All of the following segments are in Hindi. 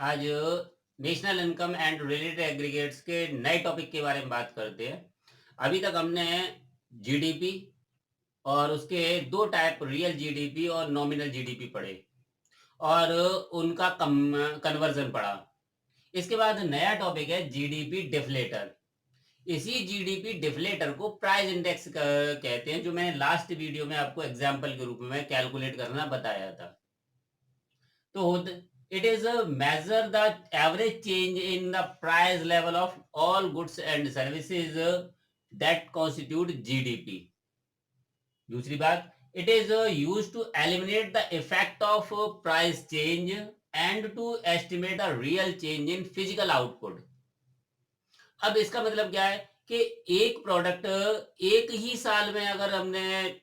आज national income and related aggregates के नए टॉपिक के बारे में बात करते हैं। अभी तक हमने जीडीपी और उसके दो टाइप रियल जीडीपी और नॉमिनल जीडीपी पढ़े और उनका कन्वर्जन पढ़ा। इसके बाद नया टॉपिक है जीडीपी डिफ्लेटर। इसी जीडीपी डिफ्लेटर को प्राइस इंडेक्स कहते हैं, जो मैंने लास्ट वीडियो में आपको एग्जांपल के रूप में कैलकुलेट करना बताया था। तो it is a measure the average change in the price level of all goods and services that constitute GDP. दूसरी बात, it is used to eliminate the effect of price change and to estimate the real change in physical output. अब इसका मतलब क्या है कि एक प्रोडक्ट एक ही साल में अगर हमने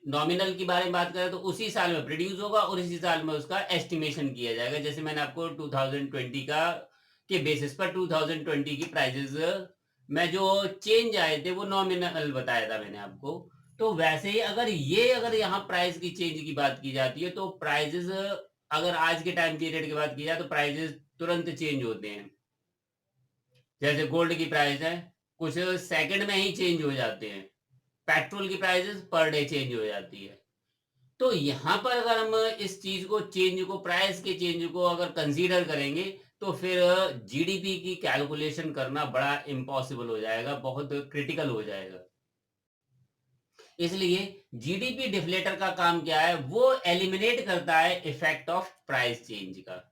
नॉमिनल की बारे में बात करें तो उसी साल में प्रोड्यूस होगा और इसी साल में उसका एस्टिमेशन किया जाएगा। जैसे मैंने आपको 2020 का के बेसिस पर 2020 की प्राइसेस में जो चेंज आए थे वो नॉमिनल बताया था मैंने आपको। तो वैसे ही अगर यहाँ प्राइस की चेंज की बात की जाती है तो प्राइसेस अगर आज के टाइम पीरियड की बात की जाए तो प्राइसेस तुरंत चेंज होते हैं। जैसे गोल्ड की प्राइस है, कुछ सेकंड में ही चेंज हो जाते हैं। पेट्रोल की प्राइसेस पर डे चेंज हो जाती है। तो यहाँ पर अगर हम इस चीज को चेंज को प्राइस के चेंज को अगर कंसीडर करेंगे तो फिर जीडीपी की कैलकुलेशन करना बड़ा इम्पॉसिबल हो जाएगा, बहुत क्रिटिकल हो जाएगा। इसलिए जीडीपी डिफ्लेटर का काम क्या है, वो एलिमिनेट करता है इफेक्ट ऑफ प्राइस चेंज का।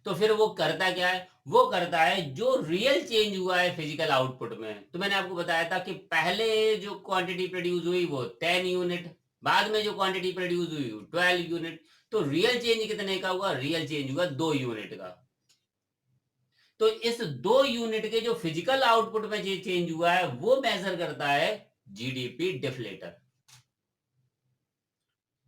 तो फिर वो करता क्या है, वो करता है जो रियल चेंज हुआ है फिजिकल आउटपुट में। तो मैंने आपको बताया था कि पहले जो क्वांटिटी प्रोड्यूस हुई वो 10 यूनिट, बाद में जो क्वांटिटी प्रोड्यूस हुई वो 12 यूनिट। तो रियल चेंज कितने का हुआ, रियल चेंज हुआ 2 यूनिट का। तो इस 2 यूनिट के जो फिजिकल आउटपुट में जो चेंज हुआ है वो मेजर करता है GDP deflator.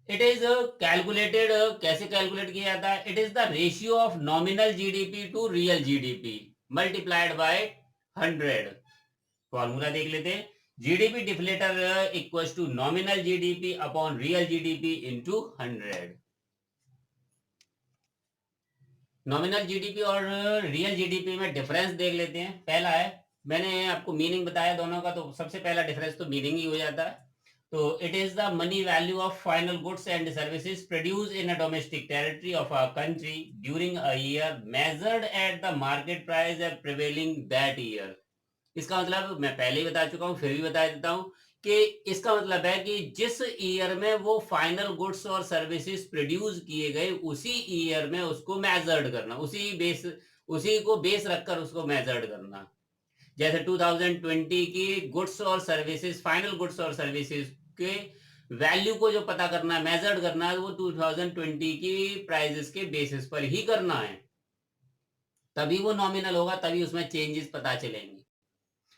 It is calculated, कैसे कैलकुलेट किया जाता है, it is the ratio of nominal GDP to real GDP multiplied by 100। Formula देख लेते हैं। GDP deflator equals to nominal GDP upon real GDP into 100। Nominal GDP और रियल जीडीपी में डिफरेंस देख लेते हैं। पहला है, मैंने आपको मीनिंग बताया दोनों का, तो सबसे पहला डिफरेंस तो मीनिंग ही हो जाता है। तो it is the money value of final goods and services produce in a domestic territory of a country during a year measured at the market price at prevailing that year. इसका मतलब मैं पहले ही बता चुका हूं, फिर भी बता देता हूं कि इसका मतलब है कि जिस ईयर में वो फाइनल गुड्स और सर्विसेज प्रोड्यूस किए गए उसी ईयर में उसको मेजर्ड करना, उसी को बेस रखकर उसको मेजर्ड करना। जैसे 2020 की गुड्स और सर्विसेज, फाइनल गुड्स और सर्विसेज के वैल्यू को जो पता करना है, मेजर्ड करना है, वो 2020 की प्राइसेस के बेसिस पर ही करना है। तभी वो नॉमिनल होगा, तभी उसमें चेंजेस पता चलेंगे।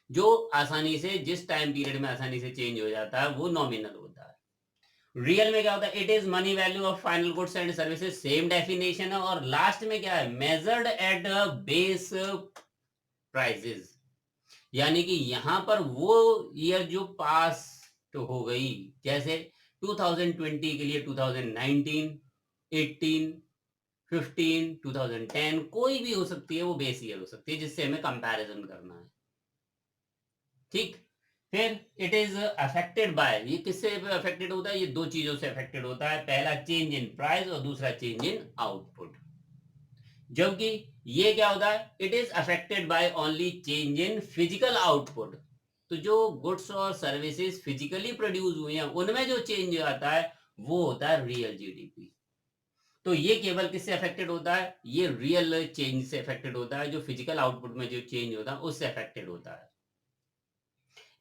जो आसानी से जिस टाइम पीरियड में आसानी से चेंज हो जाता है वो नॉमिनल होता है। रियल में क्या होता है, it is money value of final goods and services, same definition है। और लास्ट में क्या है, मेजर्ड एट बेस प्राइसेस। यानी कि यहां पर वो ईयर जो पास तो हो गई, जैसे 2020 के लिए 2019, 18, 15, 2010 कोई भी हो सकती है, वो बेस ईयर हो सकती है जिससे हमें कंपैरिजन करना है। ठीक। फिर इट इज अफेक्टेड बाय, ये किससे अफेक्टेड होता है, ये दो चीजों से अफेक्टेड होता है। पहला चेंज इन प्राइस और दूसरा चेंज इन आउटपुट। जबकि ये क्या होता है, it is affected by only change in physical output. तो जो गुड्स और सर्विसेज फिजिकली प्रोड्यूस हुए हैं उनमें जो चेंज आता है वो होता है रियल जीडीपी। तो ये केवल किससे अफेक्टेड होता है, ये रियल चेंज से अफेक्टेड होता है, जो फिजिकल आउटपुट में जो चेंज होता है उससे अफेक्टेड होता है।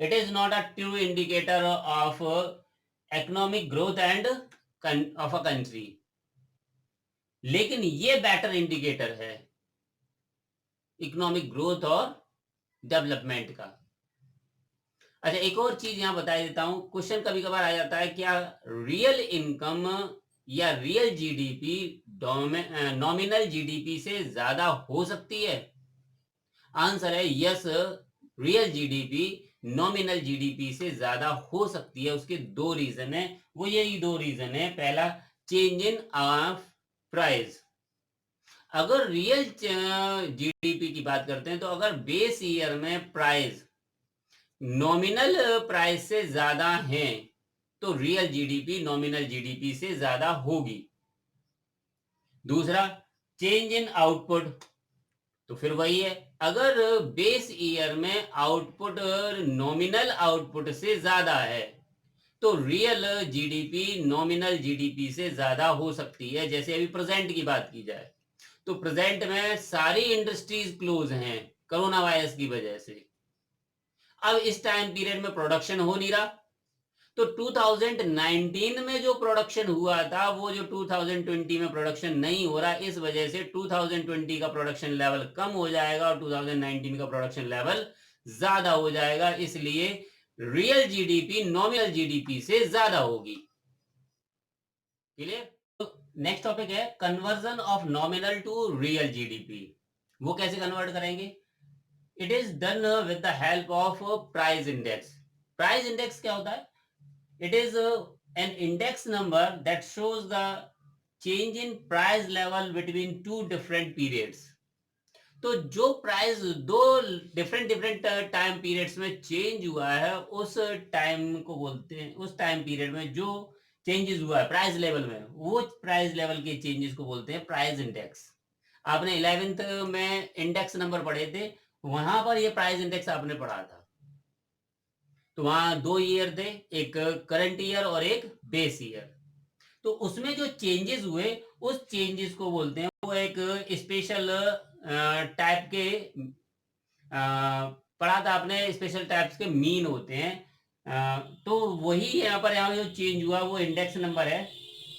It is not a true indicator of economic growth and of a country, लेकिन ये बेटर इंडिकेटर है इकोनॉमिक ग्रोथ और डेवलपमेंट का। अच्छा, एक और चीज यहां बता देता हूं, क्वेश्चन कभी कभार आ जाता है, क्या रियल इनकम या रियल जीडीपी नॉमिनल जीडीपी से ज्यादा हो सकती है? आंसर है yes, real GDP nominal GDP से ज्यादा हो सकती है। उसके दो रीजन है, वो यही दो रीजन है। पहला, चेंज इन ऑफ प्राइस। अगर रियल जीडीपी की बात करते हैं तो अगर बेस ईयर में प्राइस नॉमिनल प्राइस से ज्यादा है तो रियल जीडीपी नॉमिनल जीडीपी से ज्यादा होगी। दूसरा, चेंज इन आउटपुट, तो फिर वही है, अगर बेस ईयर में आउटपुट नॉमिनल आउटपुट से ज्यादा है तो रियल जीडीपी नॉमिनल जीडीपी से ज्यादा हो सकती है। जैसे अभी प्रेजेंट की बात की जाए तो प्रेजेंट में सारी इंडस्ट्रीज क्लोज हैं कोरोना वायरस की वजह से। अब इस टाइम पीरियड में प्रोडक्शन हो नहीं रहा, तो 2019 में जो प्रोडक्शन हुआ था वो जो 2020 में प्रोडक्शन नहीं हो रहा, इस वजह से 2020 का प्रोडक्शन लेवल कम हो जाएगा और 2019 का प्रोडक्शन लेवल ज्यादा हो जाएगा। इसलिए रियल जीडीपी नॉमिनल जीडीपी से ज्यादा होगी। क्लियर? तो नेक्स्ट टॉपिक है conversion of nominal to real GDP. वो कैसे कन्वर्ट करेंगे? It is done with the help of price index. Price index क्या होता है? It is an index number that shows the change in price level between two different periods. तो जो प्राइस दो डिफरेंट डिफरेंट टाइम पीरियड्स में चेंज हुआ है उस टाइम को बोलते हैं, उस टाइम पीरियड में जो चेंजेस हुआ है प्राइस लेवल में, वो प्राइस लेवल के चेंजेस को बोलते हैं प्राइस इंडेक्स। आपने 11th में इंडेक्स नंबर पढ़े थे, वहां पर ये प्राइस इंडेक्स आपने पढ़ा था। तो वहां दो ईयर थे, एक करंट ईयर और एक बेस ईयर। तो उसमें जो चेंजेस हुए उस चेंजेस को बोलते हैं, वो एक स्पेशल टाइप के पढ़ा था आपने, स्पेशल टाइप्स के मीन होते हैं। तो वही यहाँ जो चेंज हुआ वो इंडेक्स नंबर है।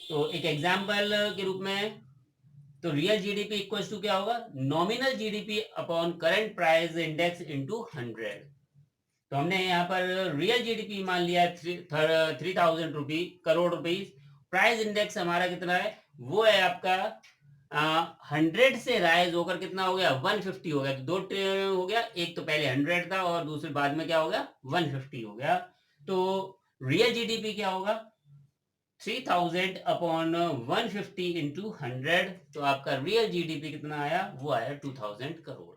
तो एक एग्जांपल के रूप में, तो रियल जीडीपी इक्वल्स टू क्या होगा? Nominal GDP upon current price index into 100। तो हमने यहाँ पर रियल जीडीपी मान लिया है 3000 करोड़ रुपीज। प्राइस इंडेक्स हमारा कितना है? वो है आपका 100 से राइज होकर कितना हो गया? 150 हो गया। तो दो हो गया, एक तो पहले 100 था और दूसरे बाद में क्या हो गया? 150 हो गया। तो रियल जीडीपी क्या होगा? 3000 अपॉन 150 इंटू 100। तो आपका रियल जीडीपी कितना आया? वो आया 2000 करोड़।